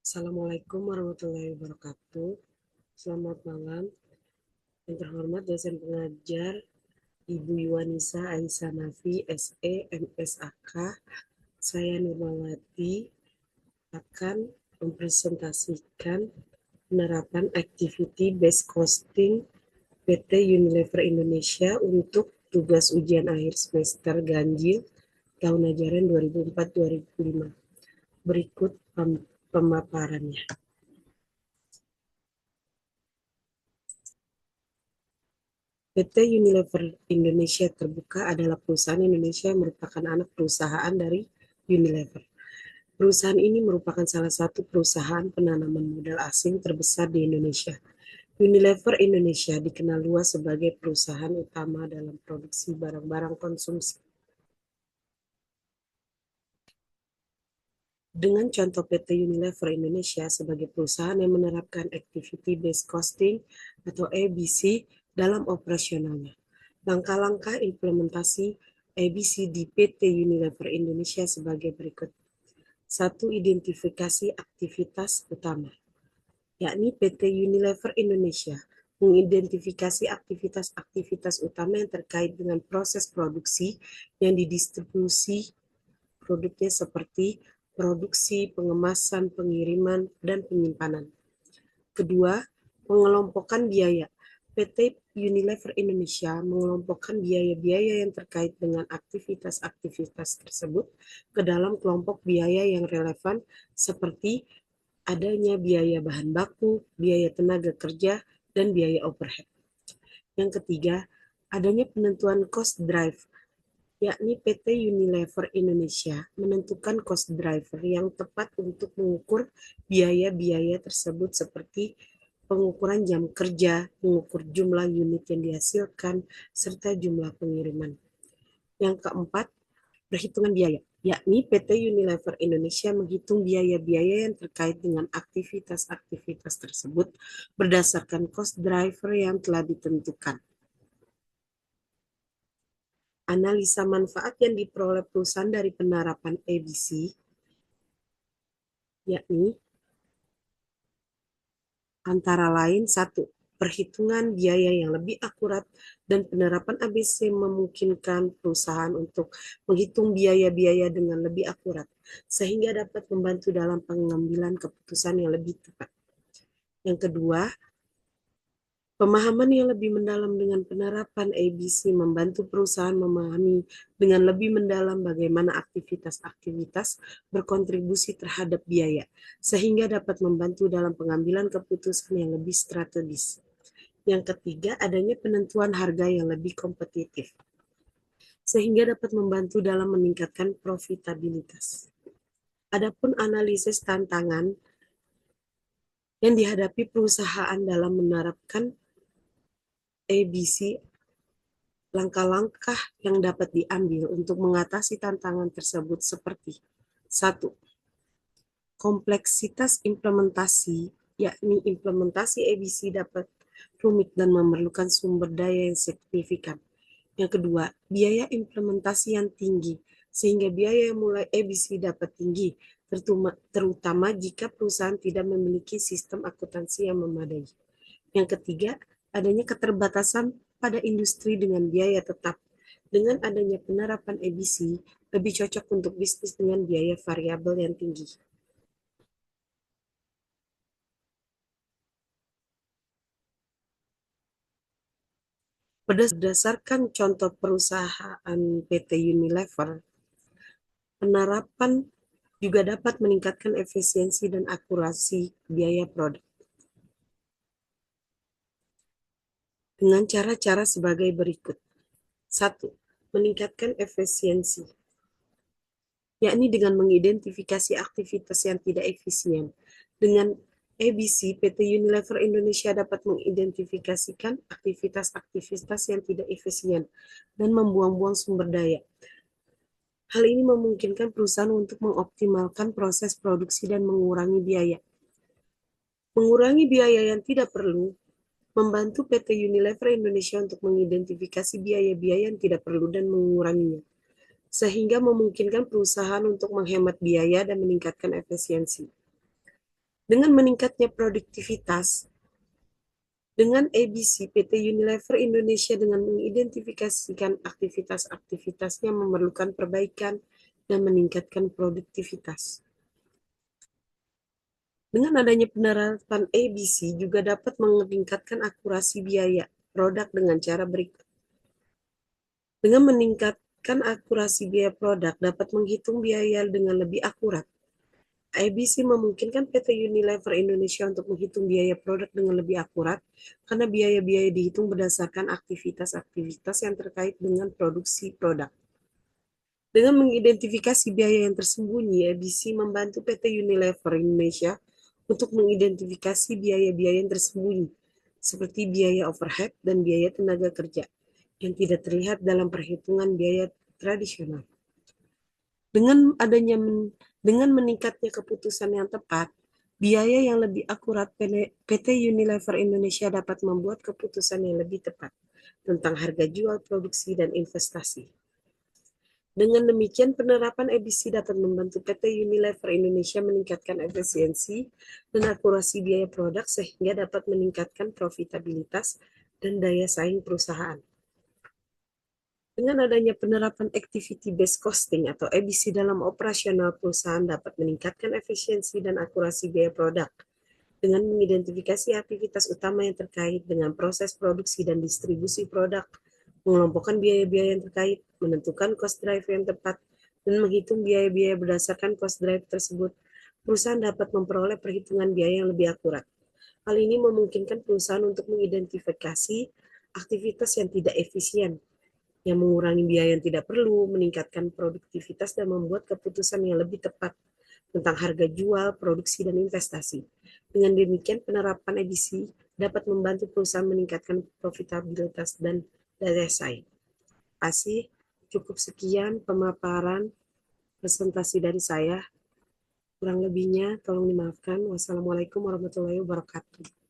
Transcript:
Assalamualaikum warahmatullahi wabarakatuh. Selamat malam. Yang terhormat dosen pengajar Ibu Yuwanisa Aisyah Nafi, SE, MSAK. Saya Nurmawati akan mempresentasikan penerapan activity based costing PT Unilever Indonesia untuk tugas ujian akhir semester ganjil tahun ajaran 2004-2005. Berikut pemaparannya. PT Unilever Indonesia Terbuka adalah perusahaan Indonesia yang merupakan anak perusahaan dari Unilever. Perusahaan ini merupakan salah satu perusahaan penanaman modal asing terbesar di Indonesia. Unilever Indonesia dikenal luas sebagai perusahaan utama dalam produksi barang-barang konsumsi. Dengan contoh PT Unilever Indonesia sebagai perusahaan yang menerapkan Activity Based Costing atau ABC dalam operasionalnya. Langkah-langkah implementasi ABC di PT Unilever Indonesia sebagai berikut. 1. Identifikasi aktivitas utama, yakni PT Unilever Indonesia mengidentifikasi aktivitas-aktivitas utama yang terkait dengan proses produksi yang didistribusi produknya seperti produksi, pengemasan, pengiriman, dan penyimpanan. Kedua, mengelompokkan biaya. PT Unilever Indonesia mengelompokkan biaya-biaya yang terkait dengan aktivitas-aktivitas tersebut ke dalam kelompok biaya yang relevan seperti adanya biaya bahan baku, biaya tenaga kerja, dan biaya overhead. Yang ketiga, adanya penentuan cost drive, yakni PT Unilever Indonesia menentukan cost driver yang tepat untuk mengukur biaya-biaya tersebut seperti pengukuran jam kerja, mengukur jumlah unit yang dihasilkan, serta jumlah pengiriman. Yang keempat, perhitungan biaya, yakni PT Unilever Indonesia menghitung biaya-biaya yang terkait dengan aktivitas-aktivitas tersebut berdasarkan cost driver yang telah ditentukan. Analisa manfaat yang diperoleh perusahaan dari penerapan ABC, yakni antara lain 1. Perhitungan biaya yang lebih akurat dan penerapan ABC memungkinkan perusahaan untuk menghitung biaya-biaya dengan lebih akurat, sehingga dapat membantu dalam pengambilan keputusan yang lebih tepat. Yang kedua, pemahaman yang lebih mendalam dengan penerapan ABC membantu perusahaan memahami dengan lebih mendalam bagaimana aktivitas-aktivitas berkontribusi terhadap biaya, sehingga dapat membantu dalam pengambilan keputusan yang lebih strategis. Yang ketiga, adanya penentuan harga yang lebih kompetitif, sehingga dapat membantu dalam meningkatkan profitabilitas. Adapun analisis tantangan yang dihadapi perusahaan dalam menerapkan ABC, langkah-langkah yang dapat diambil untuk mengatasi tantangan tersebut seperti 1. Kompleksitas implementasi, yakni implementasi ABC dapat rumit dan memerlukan sumber daya yang signifikan. Yang kedua, biaya implementasi yang tinggi, sehingga biaya yang mulai ABC dapat tinggi, terutama jika perusahaan tidak memiliki sistem akuntansi yang memadai. Yang ketiga, adanya keterbatasan pada industri dengan biaya tetap. Dengan adanya penerapan ABC, lebih cocok untuk bisnis dengan biaya variabel yang tinggi. Berdasarkan contoh perusahaan PT Unilever, penerapan juga dapat meningkatkan efisiensi dan akurasi biaya produk. Dengan cara-cara sebagai berikut. 1. Meningkatkan efisiensi, yakni dengan mengidentifikasi aktivitas yang tidak efisien. Dengan ABC, PT Unilever Indonesia dapat mengidentifikasikan aktivitas-aktivitas yang tidak efisien dan membuang-buang sumber daya. Hal ini memungkinkan perusahaan untuk mengoptimalkan proses produksi dan mengurangi biaya. Mengurangi biaya yang tidak perlu membantu PT Unilever Indonesia untuk mengidentifikasi biaya-biaya yang tidak perlu dan menguranginya, sehingga memungkinkan perusahaan untuk menghemat biaya dan meningkatkan efisiensi. Dengan meningkatnya produktivitas, dengan ABC, PT Unilever Indonesia dengan mengidentifikasikan aktivitas-aktivitasnya memerlukan perbaikan dan meningkatkan produktivitas. Dengan adanya penerapan ABC juga dapat meningkatkan akurasi biaya produk dengan cara berikut. Dengan meningkatkan akurasi biaya produk dapat menghitung biaya dengan lebih akurat. ABC memungkinkan PT Unilever Indonesia untuk menghitung biaya produk dengan lebih akurat karena biaya-biaya dihitung berdasarkan aktivitas-aktivitas yang terkait dengan produksi produk. Dengan mengidentifikasi biaya yang tersembunyi, ABC membantu PT Unilever Indonesia untuk mengidentifikasi biaya-biaya yang tersembunyi, seperti biaya overhead dan biaya tenaga kerja, yang tidak terlihat dalam perhitungan biaya tradisional. Dengan meningkatnya keputusan yang tepat, biaya yang lebih akurat, PT Unilever Indonesia dapat membuat keputusan yang lebih tepat tentang harga jual, produksi, dan investasi. Dengan demikian, penerapan ABC dapat membantu PT Unilever Indonesia meningkatkan efisiensi dan akurasi biaya produk sehingga dapat meningkatkan profitabilitas dan daya saing perusahaan. Dengan adanya penerapan Activity Based Costing atau ABC dalam operasional perusahaan dapat meningkatkan efisiensi dan akurasi biaya produk dengan mengidentifikasi aktivitas utama yang terkait dengan proses produksi dan distribusi produk, mengelompokkan biaya-biaya yang terkait, menentukan cost drive yang tepat, dan menghitung biaya-biaya berdasarkan cost drive tersebut. Perusahaan dapat memperoleh perhitungan biaya yang lebih akurat. Hal ini memungkinkan perusahaan untuk mengidentifikasi aktivitas yang tidak efisien, yang mengurangi biaya yang tidak perlu, meningkatkan produktivitas, dan membuat keputusan yang lebih tepat tentang harga jual, produksi, dan investasi. Dengan demikian, penerapan ABC dapat membantu perusahaan meningkatkan profitabilitas dan daya saing. Terima kasih. Cukup sekian pemaparan presentasi dari saya. Kurang lebihnya tolong dimaafkan. Wassalamualaikum warahmatullahi wabarakatuh.